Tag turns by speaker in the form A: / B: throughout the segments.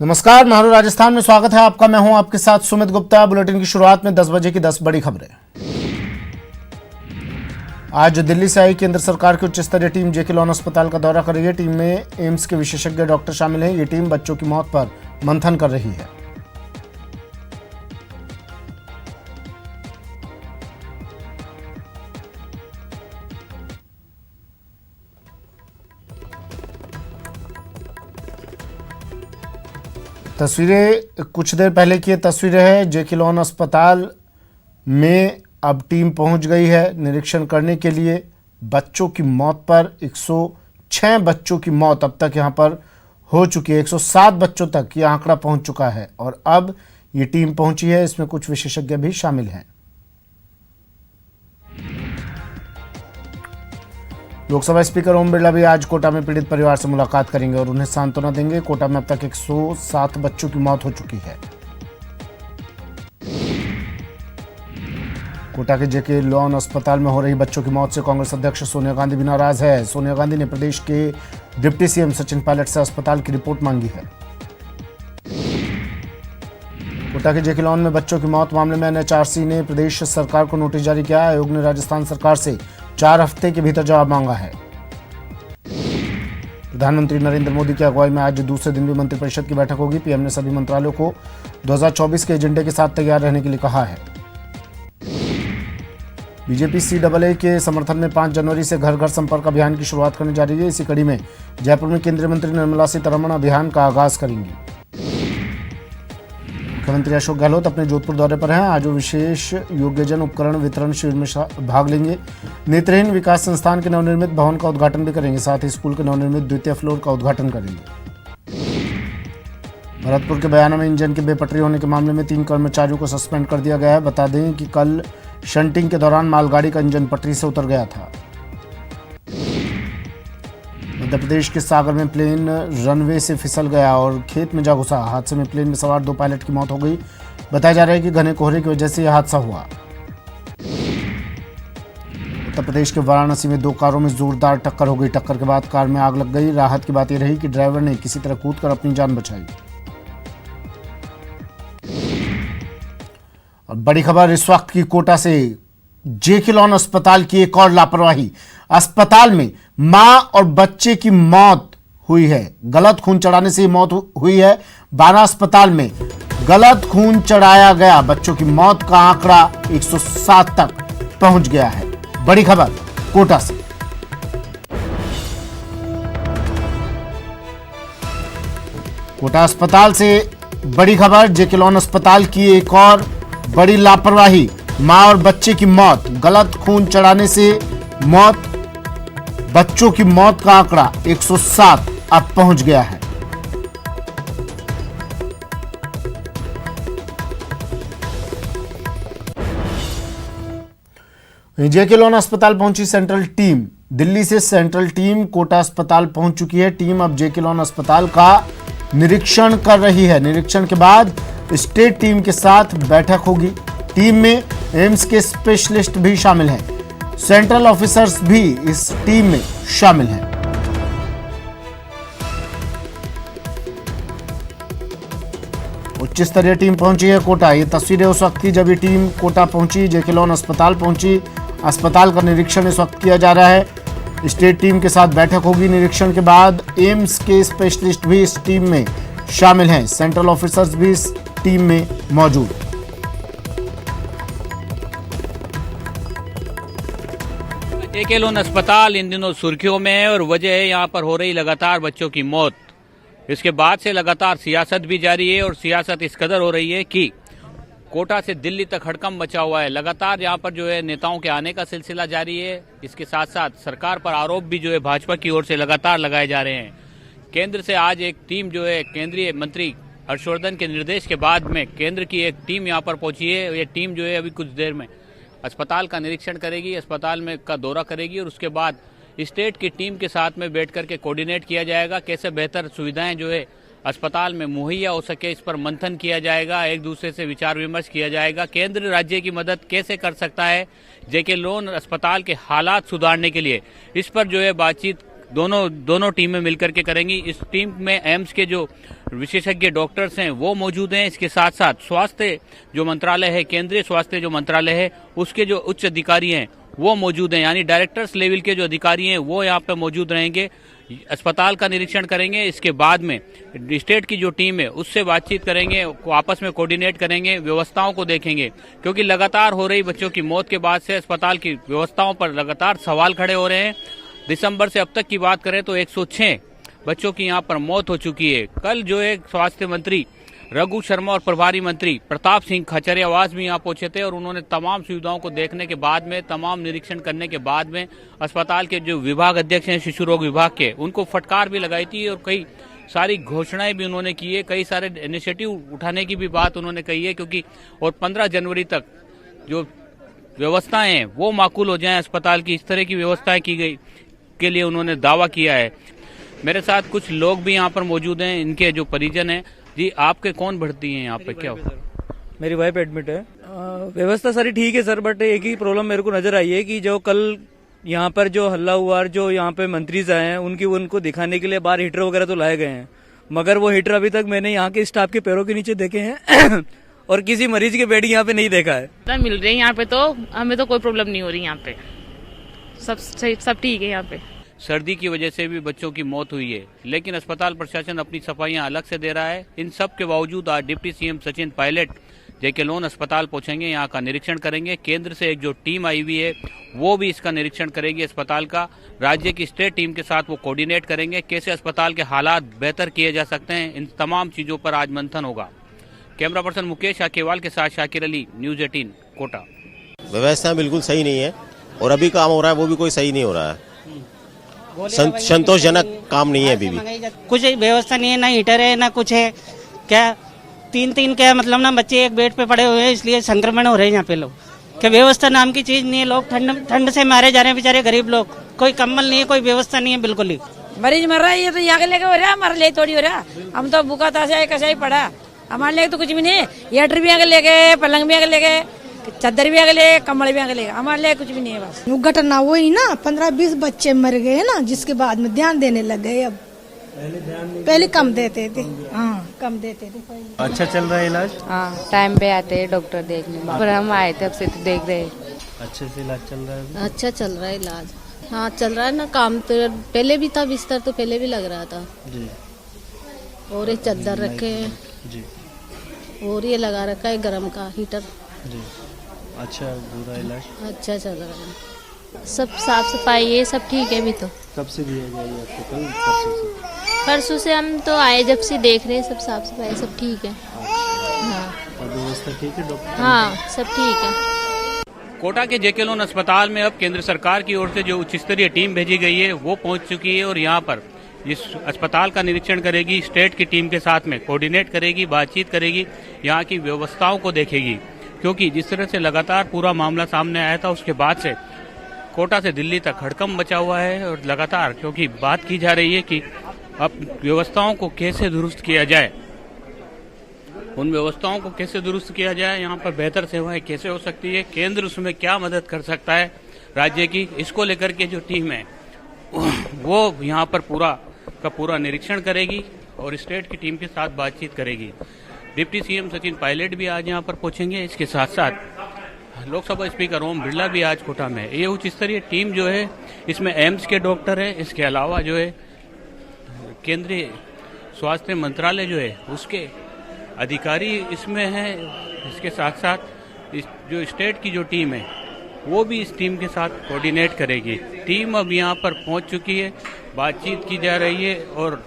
A: नमस्कार, महारू राजस्थान में स्वागत है आपका। मैं हूं आपके साथ सुमित गुप्ता। बुलेटिन की शुरुआत में 10 बजे की 10 बड़ी खबरें। आज दिल्ली से आई केंद्र सरकार की उच्च स्तरीय टीम जेके लोन अस्पताल का दौरा कर रही है। टीम में एम्स के विशेषज्ञ डॉक्टर शामिल हैं। ये टीम बच्चों की मौत पर मंथन कर रही है। तस्वीरें कुछ देर पहले की तस्वीरें हैं। जेके लोन अस्पताल में अब टीम पहुंच गई है निरीक्षण करने के लिए। बच्चों की मौत पर 106 बच्चों की मौत अब तक यहां पर हो चुकी है। 107 बच्चों तक ये आंकड़ा पहुंच चुका है और अब ये टीम पहुंची है। इसमें कुछ विशेषज्ञ भी शामिल हैं। लोकसभा स्पीकर ओम बिरला भी आज कोटा में पीड़ित परिवार से मुलाकात करेंगे और उन्हें सांत्वना देंगे। कोटा में अब तक 107 बच्चों की मौत हो चुकी है। कोटा के जेके लोन अस्पताल में हो रही बच्चों की मौत से कांग्रेस अध्यक्ष सोनिया गांधी भी नाराज है। सोनिया गांधी ने प्रदेश के डिप्टी सीएम सचिन पायलट से अस्पताल की रिपोर्ट मांगी है। कोटा के जेके लोन में बच्चों की मौत मामले में एनएचआरसी ने प्रदेश सरकार को नोटिस जारी किया। आयोग ने राजस्थान सरकार से 4 हफ्ते के भीतर जवाब मांगा है। प्रधानमंत्री नरेंद्र मोदी की अगुवाई में आज दूसरे दिन भी मंत्रिपरिषद की बैठक होगी। पीएम ने सभी मंत्रालयों को 2024 के एजेंडे के साथ तैयार रहने के लिए कहा है। बीजेपी सीएए के समर्थन में 5 जनवरी से घर घर संपर्क अभियान की शुरुआत करने जा रही है। इसी कड़ी में जयपुर में केंद्रीय मंत्री निर्मला सीतारमण अभियान का आगाज करेंगी। मुख्यमंत्री अशोक गहलोत अपने जोधपुर दौरे पर हैं। आज वो विशेष योग्यजन उपकरण वितरण शिविर में भाग लेंगे। नेत्रहीन विकास संस्थान के नवनिर्मित भवन का उद्घाटन भी करेंगे। साथ ही स्कूल के नवनिर्मित द्वितीय फ्लोर का उद्घाटन करेंगे। भरतपुर के बयाना में इंजन के बेपटरी होने के मामले में 3 कर्मचारियों को सस्पेंड कर दिया गया है। बता दें कि कल शंटिंग के दौरान मालगाड़ी का इंजन पटरी से उतर गया था। मध्य प्रदेश के सागर में प्लेन रनवे से फिसल गया और खेत में जा घुसा। हादसे में प्लेन में सवार 2 पायलट की मौत हो गई। बताया जा रहा है कि घने कोहरे की वजह से यह हादसा हुआ। उत्तर प्रदेश के वाराणसी में 2 कारों में जोरदार टक्कर हो गई। टक्कर के बाद कार में आग लग गई। राहत की बात यह रही कि ड्राइवर ने किसी तरह कूदकर अपनी जान बचाई। और बड़ी खबर इस वक्त की कोटा से। जेके लोन अस्पताल की एक और लापरवाही। अस्पताल में मां और बच्चे की मौत हुई है। गलत खून चढ़ाने से मौत हुई है। 12 अस्पताल में गलत खून चढ़ाया गया। बच्चों की मौत का आंकड़ा 107 तक पहुंच गया है। बड़ी खबर कोटा से। कोटा अस्पताल से बड़ी खबर। जेके लोन अस्पताल की एक और बड़ी लापरवाही। मां और बच्चे की मौत। गलत खून चढ़ाने से मौत। बच्चों की मौत का आंकड़ा 107 अब पहुंच गया है। जेके लोन अस्पताल पहुंची सेंट्रल टीम। दिल्ली से सेंट्रल टीम कोटा अस्पताल पहुंच चुकी है। टीम अब जेके लोन अस्पताल का निरीक्षण कर रही है। निरीक्षण के बाद स्टेट टीम के साथ बैठक होगी। टीम में एम्स के स्पेशलिस्ट भी शामिल हैं। सेंट्रल ऑफिसर्स भी इस टीम में शामिल हैं। उच्च स्तरीय टीम पहुंची है कोटा। ये तस्वीरें उस वक्त की जब ये टीम कोटा पहुंची, जेके लोन अस्पताल पहुंची। अस्पताल का निरीक्षण इस वक्त किया जा रहा है। स्टेट टीम के साथ बैठक होगी। निरीक्षण के बाद एम्स के स्पेशलिस्ट भी इस टीम में शामिल हैं। सेंट्रल ऑफिसर्स भी इस टीम में मौजूद।
B: जेके लोन अस्पताल इन दिनों सुर्खियों में है और वजह है यहाँ पर हो रही लगातार बच्चों की मौत। इसके बाद से लगातार सियासत भी जारी है और सियासत इस कदर हो रही है कि कोटा से दिल्ली तक हड़कंप मचा हुआ है। लगातार यहाँ पर जो है नेताओं के आने का सिलसिला जारी है। इसके साथ साथ सरकार पर आरोप भी जो है भाजपा की ओर से लगातार लगाए जा रहे हैं। केंद्र से आज एक टीम जो है केंद्रीय मंत्री हर्षवर्धन के निर्देश के बाद में केंद्र की एक टीम यहाँ पर पहुंची है। ये टीम जो है अभी कुछ देर में अस्पताल का निरीक्षण करेगी, अस्पताल में का दौरा करेगी और उसके बाद स्टेट की टीम के साथ में बैठ करके कोऑर्डिनेट किया जाएगा। कैसे बेहतर सुविधाएं जो है अस्पताल में मुहैया हो सके, इस पर मंथन किया जाएगा। एक दूसरे से विचार विमर्श किया जाएगा। केंद्र राज्य की मदद कैसे कर सकता है जेके लोन अस्पताल के हालात सुधारने के लिए, इस पर जो है बातचीत दोनों टीमें मिलकर के करेंगी। इस टीम में एम्स के जो विशेषज्ञ डॉक्टर्स हैं वो मौजूद हैं। इसके साथ साथ स्वास्थ्य जो मंत्रालय है, केंद्रीय स्वास्थ्य जो मंत्रालय है, उसके जो उच्च अधिकारी हैं वो मौजूद हैं, यानी डायरेक्टर्स लेवल के जो अधिकारी हैं वो यहाँ पे मौजूद रहेंगे, अस्पताल का निरीक्षण करेंगे। इसके बाद में स्टेट की जो टीम है उससे बातचीत करेंगे, आपस में कोऑर्डिनेट करेंगे, व्यवस्थाओं को देखेंगे, क्योंकि लगातार हो रही बच्चों की मौत के बाद से अस्पताल की व्यवस्थाओं पर लगातार सवाल खड़े हो रहे हैं। दिसंबर से अब तक की बात करें तो 106 बच्चों की यहाँ पर मौत हो चुकी है। कल जो है स्वास्थ्य मंत्री रघु शर्मा और प्रभारी मंत्री प्रताप सिंह खाचरियावास भी यहाँ पहुंचे थे और उन्होंने तमाम सुविधाओं को देखने के बाद में, तमाम निरीक्षण करने के बाद में अस्पताल के जो विभाग अध्यक्ष हैं शिशु रोग विभाग के, उनको फटकार भी लगाई थी और कई सारी घोषणाएं भी उन्होंने की है, कई सारे इनिशिएटिव उठाने की भी बात उन्होंने कही है, क्योंकि और 15 जनवरी तक जो व्यवस्थाएं हैं वो माकूल हो जाएं अस्पताल की, इस तरह की व्यवस्थाएं की गई के लिए उन्होंने दावा किया है। मेरे साथ कुछ लोग भी यहाँ पर मौजूद हैं, इनके जो परिजन हैं। जी, आपके कौन भर्ती हैं यहाँ पे, क्या
C: मेरी वाइफ एडमिट है। व्यवस्था सारी ठीक है सर, बट एक ही प्रॉब्लम मेरे को नजर आई है कि जो कल यहाँ पर जो हल्ला हुआ और जो यहाँ पे मंत्री आए हैं उनको दिखाने के लिए बाहर हीटर वगैरह तो लाए गए हैं, मगर वो हीटर अभी तक मैंने यहाँ के स्टाफ के पैरों के नीचे देखे हैं और किसी मरीज के बेड यहाँ पे नहीं देखा है।
D: मिल रही है यहाँ पे, तो हमें तो कोई प्रॉब्लम नहीं हो रही यहाँ पे, सब ठीक है यहाँ पे।
B: सर्दी की वजह से भी बच्चों की मौत हुई है, लेकिन अस्पताल प्रशासन अपनी सफाइयां अलग से दे रहा है। इन सब के बावजूद आज डिप्टी सीएम सचिन पायलट जेके लोन अस्पताल पहुंचेंगे, यहाँ का निरीक्षण करेंगे। केंद्र से एक जो टीम आई हुई है वो भी इसका निरीक्षण करेगी अस्पताल का। राज्य की स्टेट टीम के साथ वो कोऑर्डिनेट करेंगे, कैसे अस्पताल के हालात बेहतर किए जा सकते हैं। इन तमाम चीजों पर आज मंथन होगा। कैमरा पर्सन मुकेश आकेवाल के साथ शाकिर अली, न्यूज 18 कोटा।
E: व्यवस्था बिल्कुल सही नहीं है और अभी काम हो रहा है वो भी कोई सही नहीं हो रहा है, संतोषजनक काम नहीं है। अभी भी
F: कुछ व्यवस्था नहीं है, ना हीटर है ना कुछ है। क्या तीन क्या मतलब ना बच्चे एक बेड पे पड़े हुए हैं, इसलिए संक्रमण हो रहे हैं यहाँ पे लोग। क्या व्यवस्था नाम की चीज नहीं है, लोग ठंड से मारे जा रहे हैं बेचारे गरीब लोग। कोई कम्बल नहीं है, कोई व्यवस्था नहीं है बिल्कुल ही।
G: मरीज मर रहा है, ये तो यहाँ के लेके हो रहा है, हमारे लिए थोड़ी हो रहा। हम तो भूखा ताशा है, कसा ही पड़ा, हमारे लिए तो कुछ भी नहीं। हीटर भी आगे ले गए, पलंग भी आगे ले गए, चादर भी आगे ले, कम्बल भी आगे ले, हमारे लिए कुछ भी नहीं है। बस
H: घटना वही ना, 15-20 बच्चे मर गए ना, जिसके बाद में ध्यान देने लग गए। अब पहले कम देते थे, हाँ कम देते थे।
C: अच्छा चल रहा है इलाज?
I: हाँ, टाइम पे आते हैं डॉक्टर देखने, पर हम आए थे अब से तो देख रहे।
C: अच्छे से इलाज चल रहा है?
I: अच्छा चल रहा है इलाज, हाँ चल रहा है ना काम। तो पहले भी था, बिस्तर तो पहले भी लग रहा था
C: जी,
I: और ये चादर रखे हैं
C: जी,
I: और ये लगा रखा है गरम का हीटर
C: जी। अच्छा पूरा इलाज
I: अच्छा चल रहा है, सब साफ सफाई ये सब ठीक है। अभी तो
C: कब से दिया गया ये आपको? कल परसों से?
I: परसों से हम तो आए जब से देख रहे हैं, सब साफ सफाई सब ठीक है। हाँ,
C: और व्यवस्था ठीक है डॉक्टर?
I: हाँ सब ठीक है।
B: कोटा के जेके लोन अस्पताल में अब केंद्र सरकार की ओर से जो उच्च स्तरीय टीम भेजी गई है वो पहुंच चुकी है और यहाँ पर इस अस्पताल का निरीक्षण करेगी, स्टेट की टीम के साथ में कोऑर्डिनेट करेगी, बातचीत करेगी, यहाँ की व्यवस्थाओं को देखेगी। क्योंकि जिस तरह से लगातार पूरा मामला सामने आया था, उसके बाद से कोटा से दिल्ली तक हड़कंप मचा हुआ है और लगातार क्योंकि बात की जा रही है कि अब व्यवस्थाओं को कैसे दुरुस्त किया जाए, उन व्यवस्थाओं को कैसे दुरुस्त किया जाए, यहाँ पर बेहतर सेवाएं कैसे हो सकती है, केंद्र उसमें क्या मदद कर सकता है राज्य की, इसको लेकर के जो टीम है वो यहाँ पर पूरा निरीक्षण करेगी और स्टेट की टीम के साथ बातचीत करेगी। डिप्टी सीएम सचिन पायलट भी आज यहाँ पर पहुंचेंगे। इसके साथ साथ लोकसभा स्पीकर ओम बिरला भी आज कोटा में है। ये उच्च स्तरीय टीम जो है इसमें एम्स के डॉक्टर है, इसके अलावा जो है केंद्रीय स्वास्थ्य मंत्रालय जो है उसके अधिकारी इसमें है। इसके साथ साथ जो स्टेट की जो टीम है वो भी इस टीम के साथ कोऑर्डिनेट करेगी। टीम अब यहाँ पर पहुँच चुकी है, बातचीत की जा रही है और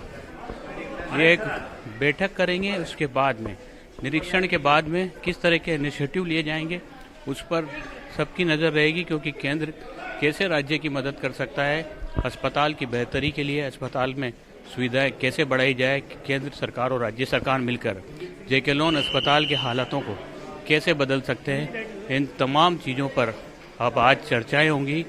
B: ये एक बैठक करेंगे। उसके बाद में निरीक्षण के बाद में किस तरह के इनिशिएटिव लिए जाएंगे उस पर सबकी नज़र रहेगी, क्योंकि केंद्र कैसे राज्य की मदद कर सकता है अस्पताल की बेहतरी के लिए, अस्पताल में सुविधाएं कैसे बढ़ाई जाए, केंद्र सरकार और राज्य सरकार मिलकर जेके लोन अस्पताल के हालातों को कैसे बदल सकते हैं। इन तमाम चीज़ों पर अब आज चर्चाएं होंगी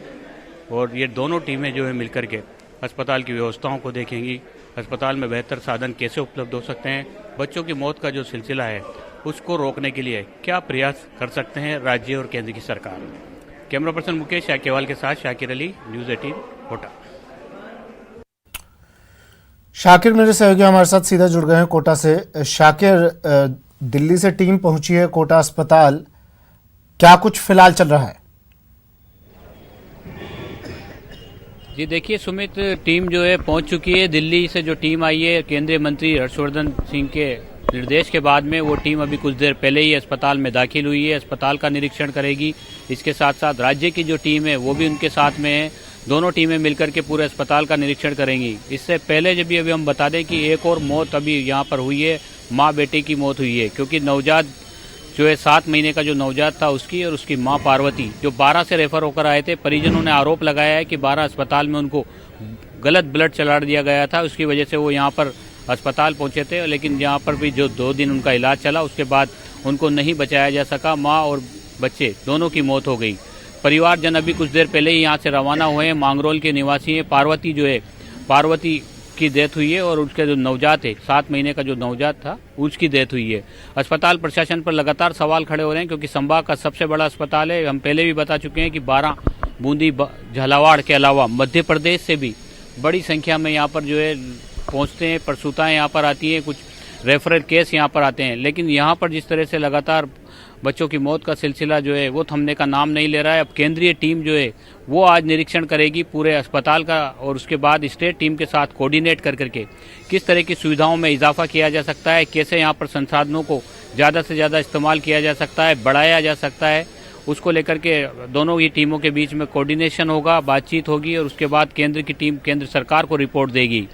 B: और ये दोनों टीमें जो है मिलकर के अस्पताल की व्यवस्थाओं को देखेंगी, अस्पताल में बेहतर साधन कैसे उपलब्ध हो सकते हैं, बच्चों की मौत का जो सिलसिला है उसको रोकने के लिए क्या प्रयास कर सकते हैं राज्य और केंद्र की सरकार। कैमरा पर्सन मुकेश आकेवाल के साथ शाकिर अली, न्यूज़ 18 कोटा।
A: शाकिर मेरे सहयोगी हमारे साथ सीधा जुड़ गए हैं कोटा से। शाकिर, दिल्ली से टीम पहुंची है कोटा अस्पताल, क्या कुछ फिलहाल चल रहा है?
B: जी देखिए सुमित, टीम जो है पहुंच चुकी है। दिल्ली से जो टीम आई है केंद्रीय मंत्री हर्षवर्धन सिंह के निर्देश के बाद में, वो टीम अभी कुछ देर पहले ही अस्पताल में दाखिल हुई है, अस्पताल का निरीक्षण करेगी। इसके साथ साथ राज्य की जो टीम है वो भी उनके साथ में है। दोनों टीमें मिलकर के पूरे अस्पताल का निरीक्षण करेंगी। इससे पहले जब अभी हम बता दें कि एक और मौत अभी यहाँ पर हुई है, माँ बेटे की मौत हुई है, क्योंकि नवजात जो है 7 महीने का जो नवजात था उसकी और उसकी मां पार्वती जो 12 से रेफर होकर आए थे। परिजनों ने आरोप लगाया है कि 12 अस्पताल में उनको गलत ब्लड चला दिया गया था, उसकी वजह से वो यहाँ पर अस्पताल पहुंचे थे। लेकिन यहाँ पर भी जो 2 दिन उनका इलाज चला उसके बाद उनको नहीं बचाया जा सका। माँ और बच्चे दोनों की मौत हो गई। परिवारजन अभी कुछ देर पहले ही यहाँ से रवाना हुए हैं। मांगरोल के निवासी हैं। पार्वती जो है, पार्वती की डेथ हुई है और उसके जो नवजात है 7 महीने का जो नवजात था उसकी डेथ हुई है। अस्पताल प्रशासन पर लगातार सवाल खड़े हो रहे हैं, क्योंकि संभाग का सबसे बड़ा अस्पताल है। हम पहले भी बता चुके हैं कि 12 बूंदी झालावाड़ के अलावा मध्य प्रदेश से भी बड़ी संख्या में यहाँ पर जो है पहुँचते हैं। प्रसूताएं यहाँ पर आती हैं, कुछ रेफरल केस यहाँ पर आते हैं। लेकिन यहाँ पर जिस तरह से लगातार बच्चों की मौत का सिलसिला जो है वो थमने का नाम नहीं ले रहा है। अब केंद्रीय टीम जो है वो आज निरीक्षण करेगी पूरे अस्पताल का, और उसके बाद स्टेट टीम के साथ कोऑर्डिनेट कर करके किस तरह की सुविधाओं में इजाफा किया जा सकता है, कैसे यहाँ पर संसाधनों को ज़्यादा से ज़्यादा इस्तेमाल किया जा सकता है, बढ़ाया जा सकता है, उसको लेकर के दोनों ही टीमों के बीच में कोऑर्डिनेशन होगा, बातचीत होगी, और उसके बाद केंद्र की टीम केंद्र सरकार को रिपोर्ट देगी।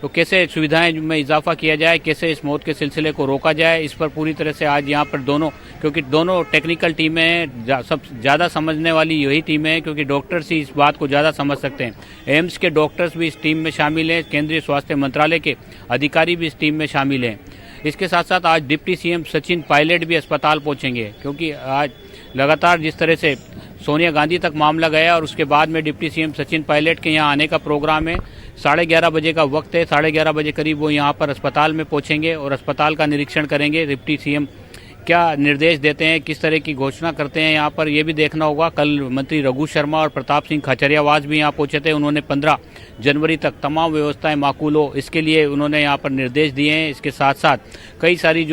B: तो कैसे सुविधाएं में इजाफा किया जाए, कैसे इस मौत के सिलसिले को रोका जाए, इस पर पूरी तरह से आज यहाँ पर दोनों, क्योंकि दोनों टेक्निकल टीमें हैं, सब ज़्यादा समझने वाली यही टीमें हैं, क्योंकि डॉक्टर्स ही इस बात को ज़्यादा समझ सकते हैं। एम्स के डॉक्टर्स भी इस टीम में शामिल हैं, केंद्रीय स्वास्थ्य मंत्रालय के अधिकारी भी इस टीम में शामिल हैं। इसके साथ साथ आज डिप्टी सीएम सचिन पायलट भी अस्पताल पहुँचेंगे, क्योंकि आज लगातार जिस तरह से सोनिया गांधी तक मामला गया और उसके बाद में डिप्टी सीएम सचिन पायलट के यहाँ आने का प्रोग्राम है। 11:30 बजे का वक्त है, 11:30 बजे करीब वो यहाँ पर अस्पताल में पहुँचेंगे और अस्पताल का निरीक्षण करेंगे। डिप्टी सीएम क्या निर्देश देते हैं, किस तरह की घोषणा करते हैं, यहाँ पर ये भी देखना होगा। कल मंत्री रघु शर्मा और प्रताप सिंह खाचरियावास भी यहाँ पहुँचे थे। उन्होंने 15 जनवरी तक तमाम व्यवस्थाएं माकूल हो, इसके लिए उन्होंने यहाँ पर निर्देश दिए हैं। इसके साथ साथ कई सारी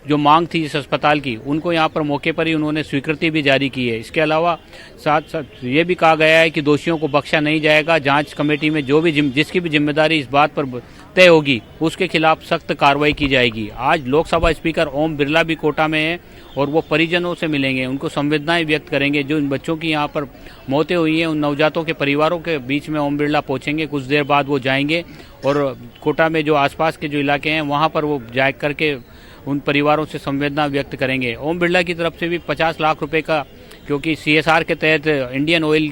B: जो मांग थी इस अस्पताल की, उनको यहाँ पर मौके पर ही उन्होंने स्वीकृति भी जारी की है। इसके अलावा साथ साथ ये भी कहा गया है कि दोषियों को बख्शा नहीं जाएगा। जांच कमेटी में जो भी जिसकी भी जिम्मेदारी इस बात पर तय होगी उसके खिलाफ सख्त कार्रवाई की जाएगी। आज लोकसभा स्पीकर ओम बिरला भी कोटा में है और वो परिजनों से मिलेंगे, उनको संवेदनाएं व्यक्त करेंगे। जो इन बच्चों की यहाँ पर मौतें हुई हैं, उन नवजातों के परिवारों के बीच में ओम बिरला पहुँचेंगे। कुछ देर बाद वो जाएंगे और कोटा में जो आसपास के जो इलाके हैं वहाँ पर वो जा करके उन परिवारों से संवेदना व्यक्त करेंगे। ओम बिरला की तरफ से भी 50 लाख रुपए का, क्योंकि CSR के तहत इंडियन ऑयल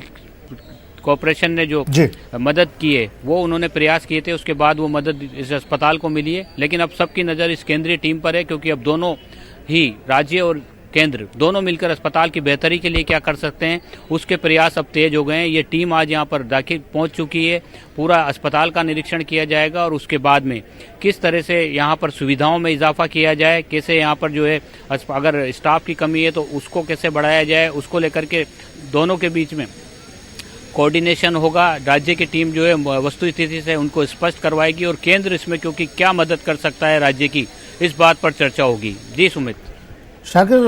B: कॉरपोरेशन ने जो मदद की है वो उन्होंने प्रयास किए थे, उसके बाद वो मदद इस अस्पताल को मिली है। लेकिन अब सबकी नज़र इस केंद्रीय टीम पर है, क्योंकि अब दोनों ही राज्य और केंद्र दोनों मिलकर अस्पताल की बेहतरी के लिए क्या कर सकते हैं उसके प्रयास अब तेज हो गए हैं। ये टीम आज यहाँ पर दाखिल पहुँच चुकी है। पूरा अस्पताल का निरीक्षण किया जाएगा और उसके बाद में किस तरह से यहाँ पर सुविधाओं में इजाफा किया जाए, कैसे यहाँ पर जो है अगर स्टाफ की कमी है तो उसको कैसे बढ़ाया जाए, उसको लेकर के दोनों के बीच में कोऑर्डिनेशन होगा। राज्य की टीम जो है वस्तु स्थिति से उनको स्पष्ट करवाएगी और केंद्र इसमें क्योंकि क्या मदद कर सकता है राज्य की, इस बात पर चर्चा होगी। जी सुमित।
A: शाकिर,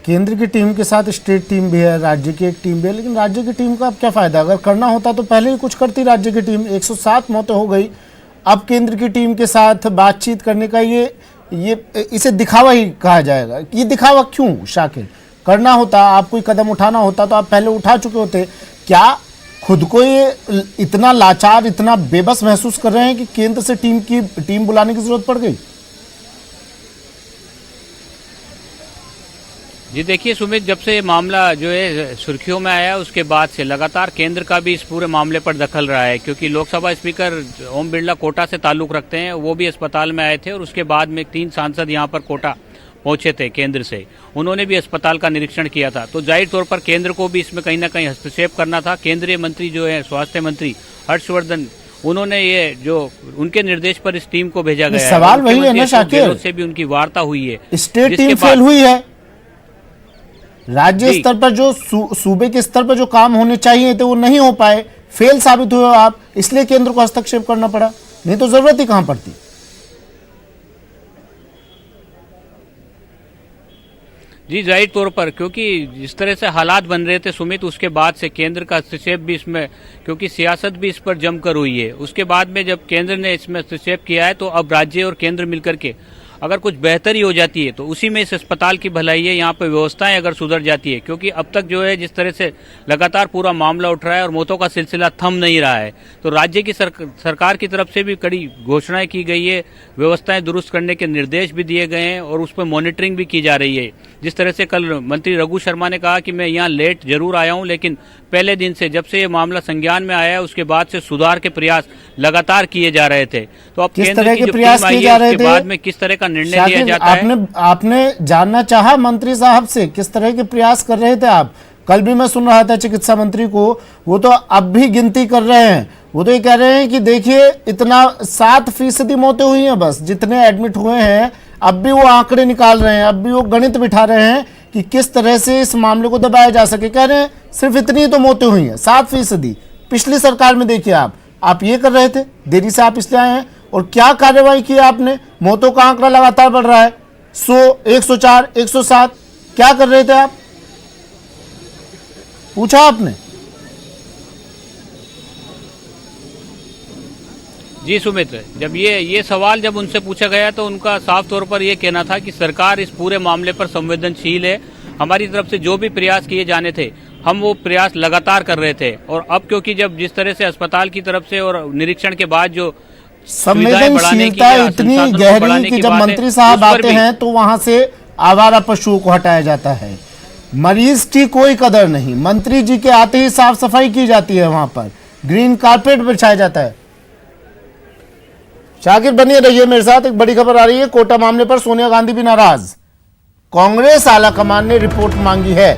A: केंद्र की टीम के साथ स्टेट टीम भी है, राज्य की एक टीम भी है, लेकिन राज्य की टीम का अब क्या फायदा? अगर करना होता तो पहले ही कुछ करती राज्य की टीम। 107 मौतें हो गई, अब केंद्र की टीम के साथ बातचीत करने का ये इसे दिखावा ही कहा जाएगा। ये दिखावा क्यों शाकिर? करना होता, आप कोई कदम उठाना होता तो आप पहले उठा चुके होते। क्या खुद को ये इतना लाचार, इतना बेबस महसूस कर रहे हैं कि केंद्र से टीम बुलाने की जरूरत पड़ गई?
B: जी देखिए सुमित, जब से ये मामला जो है सुर्खियों में आया उसके बाद से लगातार केंद्र का भी इस पूरे मामले पर दखल रहा है, क्योंकि लोकसभा स्पीकर ओम बिरला कोटा से ताल्लुक रखते हैं, वो भी अस्पताल में आए थे और उसके बाद में 3 सांसद यहाँ पर कोटा पहुंचे थे केंद्र से, उन्होंने भी अस्पताल का निरीक्षण किया था। तो जाहिर तौर पर केंद्र को भी इसमें कहीं ना कहीं हस्तक्षेप करना था। केंद्रीय मंत्री जो है स्वास्थ्य मंत्री हर्षवर्धन, उन्होंने ये जो उनके निर्देश पर इस टीम को भेजा गया।
A: सवाल वही है ना शाकिर,
B: से भी उनकी वार्ता हुई है।
A: स्टेट टीम फेल हुई है, राज्य स्तर पर जो सूबे के स्तर पर जो काम होने चाहिए थे वो नहीं हो पाए, फेल साबित हुए हो आप, इसलिए केंद्र को हस्तक्षेप करना पड़ा, नहीं तो जरूरत ही कहां पड़ती।
B: जी जाहिर तौर पर, क्योंकि जिस तरह से हालात बन रहे थे सुमित, उसके बाद से केंद्र का हस्तक्षेप भी इसमें, क्योंकि सियासत भी इस पर जमकर हुई है, उसके बाद में जब केंद्र ने इसमें हस्तक्षेप किया है तो अब राज्य और केंद्र मिलकर के अगर कुछ बेहतरी हो जाती है तो उसी में इस अस्पताल की भलाई है, यहाँ पर व्यवस्थाएं अगर सुधर जाती है, क्योंकि अब तक जो है जिस तरह से लगातार पूरा मामला उठ रहा है और मौतों का सिलसिला थम नहीं रहा है, तो राज्य की सरकार की तरफ से भी कड़ी घोषणाएं की गई है, व्यवस्थाएं दुरुस्त करने के निर्देश भी दिए गए हैं और उस पर मॉनिटरिंग भी की जा रही है। जिस तरह से कल मंत्री रघु शर्मा ने कहा कि मैं यहाँ लेट जरूर आया हूँ, लेकिन पहले दिन से जब से ये मामला संज्ञान में आया है उसके बाद से सुधार के प्रयास लगातार किए जा रहे थे। तो अब
A: किस
B: केंद्र
A: तरह
B: की
A: के
B: जो
A: प्रयास
B: टीम आई
A: किए जा
B: है
A: रहे
B: उसके
A: थे?
B: बाद में किस तरह का निर्णय लिया
A: शाकिर,
B: जाता है?
A: आपने जानना चाहा मंत्री साहब से किस तरह के प्रयास कर रहे थे आप? कल भी मैं सुन रहा था चिकित्सा मंत्री को, वो तो अब भी गिनती कर रहे हैं, वो तो ये कह रहे हैं कि देखिए इतना 7% मौतें हुई हैं, बस जितने एडमिट हुए हैं अब भी वो आंकड़े निकाल रहे हैं, अब भी वो गणित बिठा रहे हैं कि किस तरह से इस मामले को दबाया जा सके। कह रहे हैं सिर्फ इतनी तो मौतें हुई हैं, 7%। पिछली सरकार में देखिए आप ये कर रहे थे, देरी से आप इसलिए आए हैं, और क्या कार्रवाई की आपने? मौतों का आंकड़ा लगातार बढ़ रहा है, 100, 104, 107, क्या कर रहे थे आप? पूछा आपने?
B: जी सुमित, जब ये सवाल जब उनसे पूछा गया तो उनका साफ तौर पर यह कहना था कि सरकार इस पूरे मामले पर संवेदनशील है, हमारी तरफ से जो भी प्रयास किए जाने थे हम वो प्रयास लगातार कर रहे थे। और अब क्योंकि जब जिस तरह से अस्पताल की तरफ से और निरीक्षण के बाद जो
A: संवेदनशीलता इतनी गहरी कि जब मंत्री साहब आते हैं तो वहां से आवारा पशुओं को हटाया जाता है, मरीज की कोई कदर नहीं, मंत्री जी के आते ही साफ सफाई की जाती है, वहां पर ग्रीन कारपेट बिछाया जाता है। शाकिर बनिए रहिए मेरे साथ, एक बड़ी खबर आ रही है, कोटा मामले पर सोनिया गांधी भी नाराज, कांग्रेस आलाकमान ने रिपोर्ट मांगी है।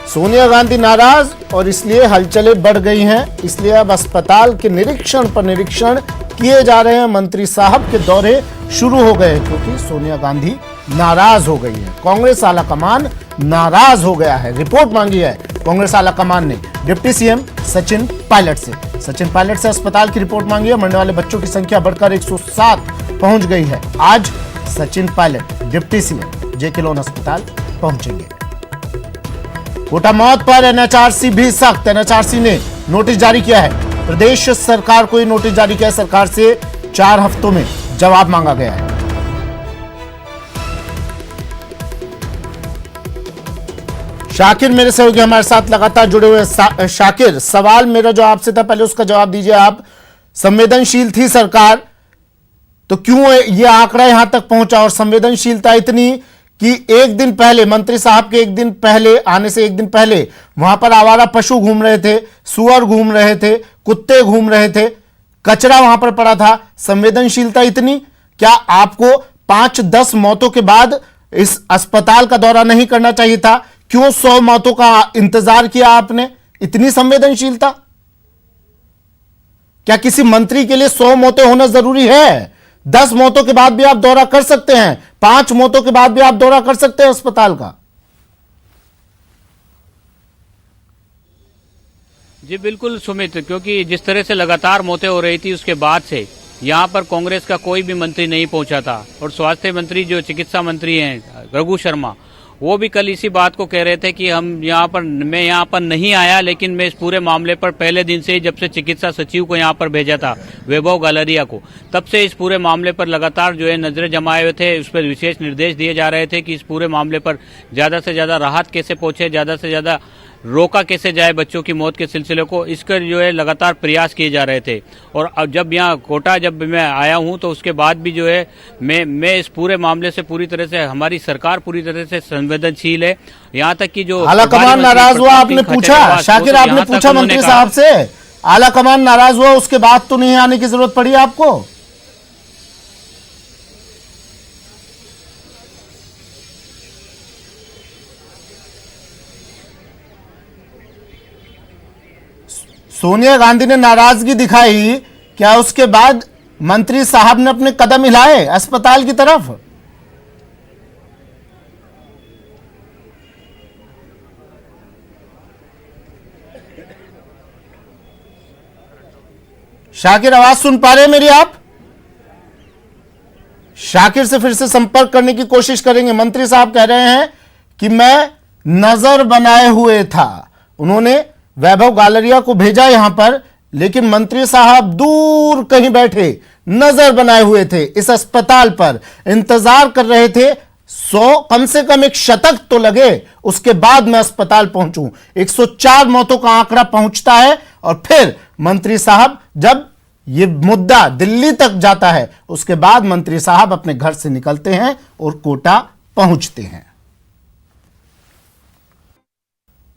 A: सोनिया गांधी नाराज और इसलिए हलचलें बढ़ गई हैं, इसलिए अब अस्पताल के निरीक्षण पर निरीक्षण किए जा रहे हैं, मंत्री साहब के दौरे शुरू हो गए क्योंकि सोनिया गांधी नाराज हो गई है, कांग्रेस आलाकमान नाराज हो गया है। रिपोर्ट मांगी है कांग्रेस आलाकमान ने डिप्टी सीएम सचिन पायलट से, सचिन पायलट से अस्पताल की रिपोर्ट मांगी है। मरने वाले बच्चों की संख्या बढ़कर 107 पहुंच गई है। आज सचिन पायलट डिप्टी सीएम जेके लोन अस्पताल पहुंचेंगे। कोटा मौत पर एनएचआरसी भी सख्त, एनएचआरसी ने नोटिस जारी किया है, प्रदेश सरकार को नोटिस जारी किया है, सरकार से 4 हफ्तों में जवाब मांगा गया है। शाकिर मेरे सहयोगी हमारे साथ लगातार जुड़े हुए हैं। शाकिर, सवाल मेरा जो आपसे था पहले उसका जवाब दीजिए आप। संवेदनशील थी सरकार तो क्यों ये आंकड़ा यहां तक पहुंचा, और संवेदनशीलता इतनी कि एक दिन पहले मंत्री साहब के एक दिन पहले आने से एक दिन पहले वहां पर आवारा पशु घूम रहे थे, सुअर घूम रहे थे, कुत्ते घूम रहे थे, कचरा वहां पर पड़ा था। संवेदनशीलता इतनी, क्या आपको 5-10 मौतों के बाद इस अस्पताल का दौरा नहीं करना चाहिए था? क्यों 100 मौतों का इंतजार किया आपने? इतनी संवेदनशीलता? क्या किसी मंत्री के लिए 100 मौतें होना जरूरी है? 10 मौतों के बाद भी आप दौरा कर सकते हैं, 5 मौतों के बाद भी आप दौरा कर सकते हैं अस्पताल का।
B: जी बिल्कुल सुमित, क्योंकि जिस तरह से लगातार मौतें हो रही थी उसके बाद से यहाँ पर कांग्रेस का कोई भी मंत्री नहीं पहुंचा था, और स्वास्थ्य मंत्री जो चिकित्सा मंत्री हैं रघु शर्मा, वो भी कल इसी बात को कह रहे थे कि मैं यहाँ पर नहीं आया, लेकिन मैं इस पूरे मामले पर पहले दिन से ही, जब से चिकित्सा सचिव को यहाँ पर भेजा था वैभव गालरिया को, तब से इस पूरे मामले पर लगातार जो है नजरें जमाए हुए थे। उस पर विशेष निर्देश दिए जा रहे थे कि इस पूरे मामले पर ज्यादा से ज्यादा राहत कैसे पहुंचे, ज्यादा से ज्यादा रोका कैसे जाए बच्चों की मौत के सिलसिले को, इसका जो है लगातार प्रयास किए जा रहे थे। और अब जब यहाँ कोटा जब मैं आया हूँ तो उसके बाद भी जो है मैं इस पूरे मामले से पूरी तरह से, हमारी सरकार पूरी तरह से संवेदनशील है। यहाँ तक कि जो
A: आलाकमान नाराज हुआ, आपने पूछा शाकिर, आपने पूछा मंत्री साहब से, आलाकमान नाराज हुआ, उसके बाद तो नहीं आने की जरूरत पड़ी आपको? सोनिया गांधी ने नाराजगी दिखाई, क्या उसके बाद मंत्री साहब ने अपने कदम हिलाए अस्पताल की तरफ? शाकिर, आवाज सुन पा रहे हैं मेरी आप? शाकिर से फिर से संपर्क करने की कोशिश करेंगे। मंत्री साहब कह रहे हैं कि मैं नजर बनाए हुए था। उन्होंने वैभव गालरिया को भेजा यहां पर, लेकिन मंत्री साहब दूर कहीं बैठे नजर बनाए हुए थे। इस अस्पताल पर इंतजार कर रहे थे। कम से कम एक शतक तो लगे, उसके बाद मैं अस्पताल पहुंचूं। 104 मौतों का आंकड़ा पहुंचता है और फिर मंत्री साहब, जब यह मुद्दा दिल्ली तक जाता है, उसके बाद मंत्री साहब अपने घर से निकलते हैं और कोटा पहुंचते हैं।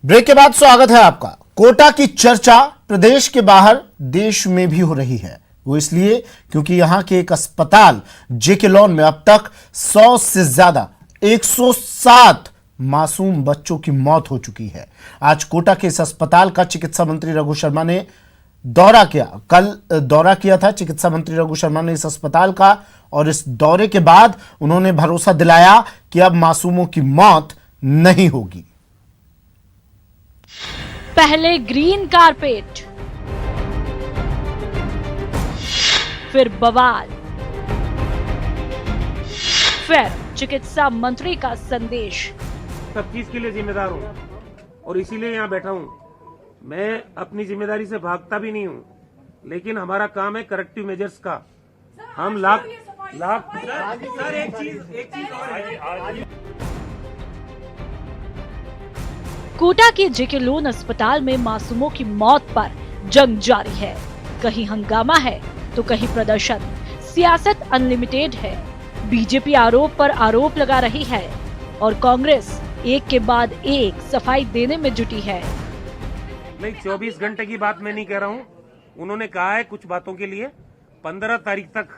A: ब्रेक के बाद स्वागत है आपका। कोटा की चर्चा प्रदेश के बाहर देश में भी हो रही है। वो इसलिए क्योंकि यहां के एक अस्पताल जेके लॉन में अब तक 100 से ज्यादा 107 मासूम बच्चों की मौत हो चुकी है। आज कोटा के इस अस्पताल का चिकित्सा मंत्री रघु शर्मा ने दौरा किया। कल दौरा किया था चिकित्सा मंत्री रघु शर्मा ने इस अस्पताल का, और इस दौरे के बाद उन्होंने भरोसा दिलाया कि अब मासूमों की मौत नहीं होगी।
J: पहले ग्रीन कारपेट, फिर बवाल, फिर चिकित्सा मंत्री का संदेश।
K: सब चीज के लिए जिम्मेदार हूं और इसीलिए यहां बैठा हूं। मैं अपनी जिम्मेदारी से भागता भी नहीं हूं, लेकिन हमारा काम है करेक्टिव मेजर्स का। हम लाख सर एक चीज और है।
J: कोटा के जेके लोन अस्पताल में मासूमों की मौत पर जंग जारी है। कहीं हंगामा है तो कहीं प्रदर्शन। सियासत अनलिमिटेड है। बीजेपी आरोप पर आरोप लगा रही है और कांग्रेस एक के बाद एक सफाई देने में जुटी है।
K: नहीं, 24 घंटे की बात मैं नहीं कह रहा हूं। उन्होंने कहा है कुछ बातों के लिए 15 तारीख तक,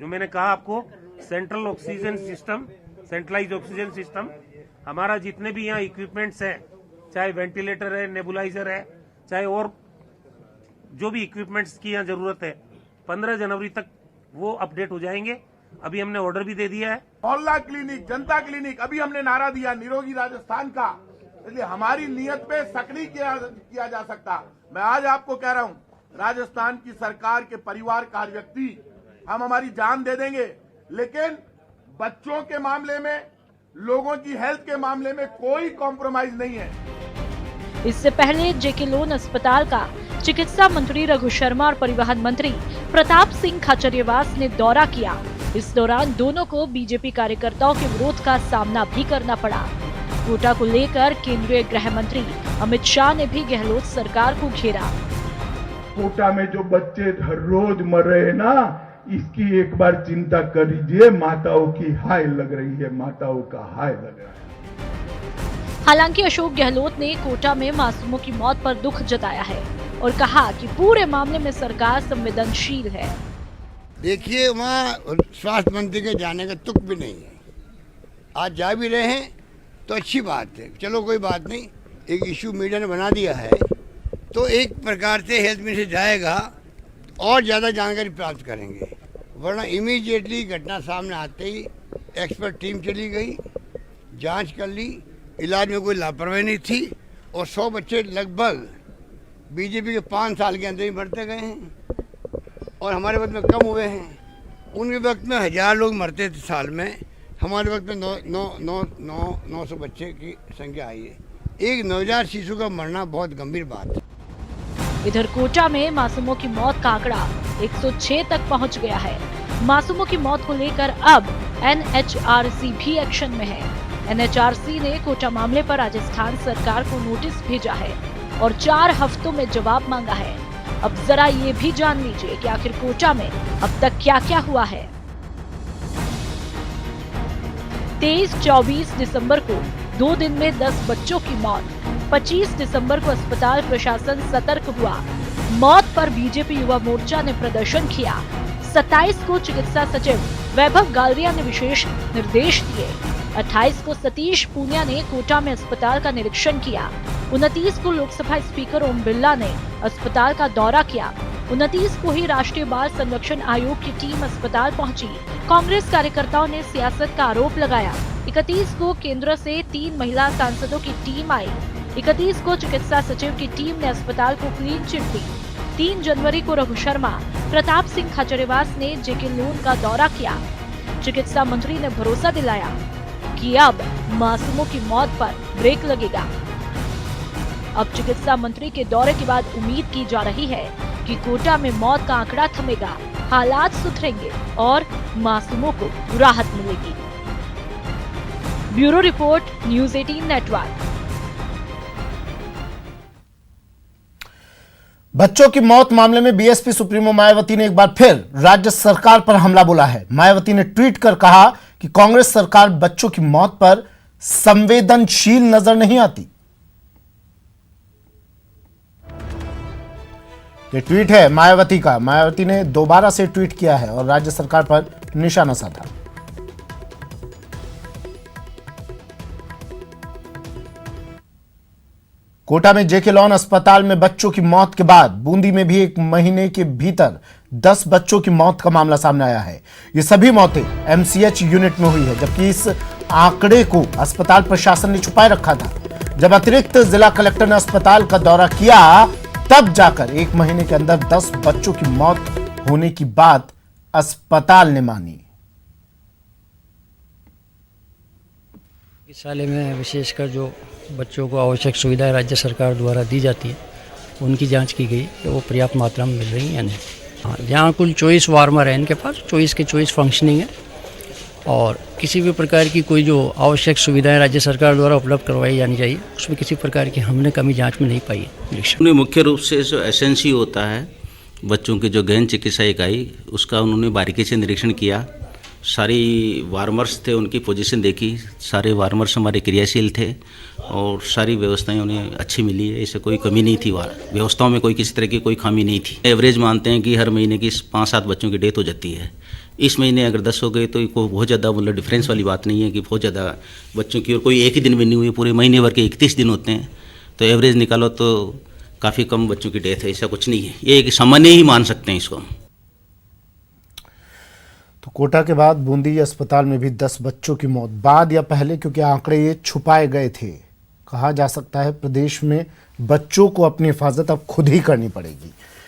K: जो मैंने कहा आपको, central oxygen system, centralise oxygen system, हमारा जितने भी यहाँ इक्विपमेंट्स हैं, चाहे वेंटिलेटर है, नेबुलाइजर है, चाहे और जो भी इक्विपमेंट्स की यहाँ जरूरत है, 15 जनवरी तक वो अपडेट हो जाएंगे। अभी हमने ऑर्डर भी दे दिया है।
L: मोहल्ला क्लिनिक, जनता क्लिनिक, अभी हमने नारा दिया निरोगी राजस्थान का, इसलिए हमारी नीयत पे शक नहीं किया जा सकता। मैं आज आपको कह रहा हूं, राजस्थान की सरकार के परिवार का हर व्यक्ति, हम हमारी जान दे देंगे, लेकिन बच्चों के मामले में, लोगों की हेल्थ के मामले में कोई कॉम्प्रोमाइज नहीं है।
J: इससे पहले जेके लोन अस्पताल का चिकित्सा मंत्री रघु शर्मा और परिवहन मंत्री प्रताप सिंह खाचरियावास ने दौरा किया। इस दौरान दोनों को बीजेपी कार्यकर्ताओं के विरोध का सामना भी करना पड़ा। कोटा को लेकर केंद्रीय गृह मंत्री अमित शाह ने भी गहलोत सरकार को घेरा।
L: कोटा में जो बच्चे हर रोज मर रहे हैं ना, इसकी एक बार चिंता कर लीजिए। माताओं की हाय लग रही है, माताओं का हाय लग रहा है।
J: हालांकि अशोक गहलोत ने कोटा में मासूमों की मौत पर दुख जताया है और कहा कि पूरे मामले में सरकार संवेदनशील है।
M: देखिए, वहाँ स्वास्थ्य मंत्री के जाने का तुक भी नहीं है। आज जा भी रहे हैं तो अच्छी बात है, चलो कोई बात नहीं। एक इशू मीडिया ने बना दिया है तो एक प्रकार से हेल्थ मिनिस्टर जाएगा और ज़्यादा जानकारी प्राप्त करेंगे, वरना इमीडिएटली घटना सामने आते ही एक्सपर्ट टीम चली गई, जांच कर ली, इलाज में कोई लापरवाही नहीं थी और 100 बच्चे लगभग बीजेपी के 5 साल के अंदर ही बढ़ते गए हैं और हमारे वक्त में कम हुए हैं। उनके वक्त में 1000 लोग मरते थे साल में, हमारे वक्त में 900 बच्चे की संख्या आई है। एक नवजात शिशु का मरना बहुत गंभीर बात है।
J: इधर कोटा में मासूमों की मौत का आंकड़ा 106 तक पहुंच गया है। मासूमों की मौत को लेकर अब एनएचआरसी भी एक्शन में है। एनएचआरसी ने कोटा मामले पर राजस्थान सरकार को नोटिस भेजा है और 4 हफ्तों में जवाब मांगा है। अब जरा ये भी जान लीजिए कि आखिर कोटा में अब तक क्या क्या हुआ है। 23-24 दिसंबर को 2 दिन में 10 बच्चों की मौत। 25 दिसंबर को अस्पताल प्रशासन सतर्क हुआ। मौत पर बीजेपी युवा मोर्चा ने प्रदर्शन किया। 27 को चिकित्सा सचिव वैभव गालरिया ने विशेष निर्देश दिए। 28 को सतीश पूनिया ने कोटा में अस्पताल का निरीक्षण किया। 29 को लोकसभा स्पीकर ओम बिरला ने अस्पताल का दौरा किया। 29 को ही राष्ट्रीय बाल संरक्षण आयोग की टीम अस्पताल पहुंची। कांग्रेस कार्यकर्ताओं ने सियासत का आरोप लगाया। 31 को केंद्र से 3 महिला सांसदों की टीम आई। 31 को चिकित्सा सचिव की टीम ने अस्पताल को क्लीन चिट दी। 3 जनवरी को रघु शर्मा, प्रताप सिंह खाचरियावास ने जेके लोन का दौरा किया। चिकित्सा मंत्री ने भरोसा दिलाया कि अब मासूमों की मौत पर ब्रेक लगेगा। अब चिकित्सा मंत्री के दौरे के बाद उम्मीद की जा रही है कि कोटा में मौत का आंकड़ा थमेगा, हालात सुधरेंगे और मासूमों को राहत मिलेगी। Bureau report, news 18 network.
A: बच्चों की मौत मामले में बीएसपी सुप्रीमो मायावती ने एक बार फिर राज्य सरकार पर हमला बोला है। मायावती ने ट्वीट कर कहा कि कांग्रेस सरकार बच्चों की मौत पर संवेदनशील नजर नहीं आती। ये ट्वीट है मायावती का। मायावती ने दोबारा से ट्वीट किया है और राज्य सरकार पर निशाना साधा। कोटा में जेके लॉन अस्पताल में बच्चों की मौत के बाद बूंदी में भी 1 महीने के भीतर 10 बच्चों की मौत का मामला सामने आया है। ये सभी मौतें एमसीएच यूनिट में हुई है, जबकि इस आंकड़े को अस्पताल प्रशासन ने छुपाए रखा था। जब अतिरिक्त जिला कलेक्टर ने अस्पताल का दौरा किया, तब जाकर 1 महीने के अंदर 10 बच्चों की मौत होने की बात अस्पताल ने मानी।
N: चिकित्सालय में विशेषकर जो बच्चों को आवश्यक सुविधाएं राज्य सरकार द्वारा दी जाती है, उनकी जांच की गई कि वो पर्याप्त मात्रा में मिल रही हैं या नहीं। हाँ, यहाँ कुल 24 वार्मर है इनके पास, 24 के 24 फंक्शनिंग है और किसी भी प्रकार की कोई जो आवश्यक सुविधाएं राज्य सरकार द्वारा उपलब्ध करवाई जानी चाहिए, उसमें किसी प्रकार की हमने कमी जाँच में नहीं पाई है।
O: उन्होंने मुख्य रूप से जो एसएनसी होता है बच्चों की जो गहन चिकित्सा इकाई, उसका उन्होंने बारीकी से निरीक्षण किया। सारी वार्मर्स थे, उनकी पोजीशन देखी, सारे वार्मर्स हमारे क्रियाशील थे और सारी व्यवस्थाएं उन्हें अच्छी मिली है। इससे कोई कमी नहीं थी, व्यवस्थाओं में कोई किसी तरह की कोई खामी नहीं थी। एवरेज मानते हैं कि हर महीने की 5-7 बच्चों की डेथ हो जाती है। इस महीने अगर 10 हो गए तो कोई बहुत ज़्यादा मतलब डिफरेंस वाली बात नहीं है कि बहुत ज़्यादा बच्चों की, और कोई एक ही दिन भी नहीं हुई, पूरे महीने भर के 31 दिन होते हैं, तो एवरेज निकालो तो काफ़ी कम बच्चों की डेथ है। ऐसा कुछ नहीं है, ये एक सामान्य ही मान सकते हैं इसको।
A: तो कोटा के बाद बूंदी अस्पताल में भी 10 बच्चों की मौत, बाद या पहले, क्योंकि आंकड़े ये छुपाए गए थे। कहा जा सकता है प्रदेश में बच्चों को अपनी हिफाजत अब खुद ही करनी पड़ेगी।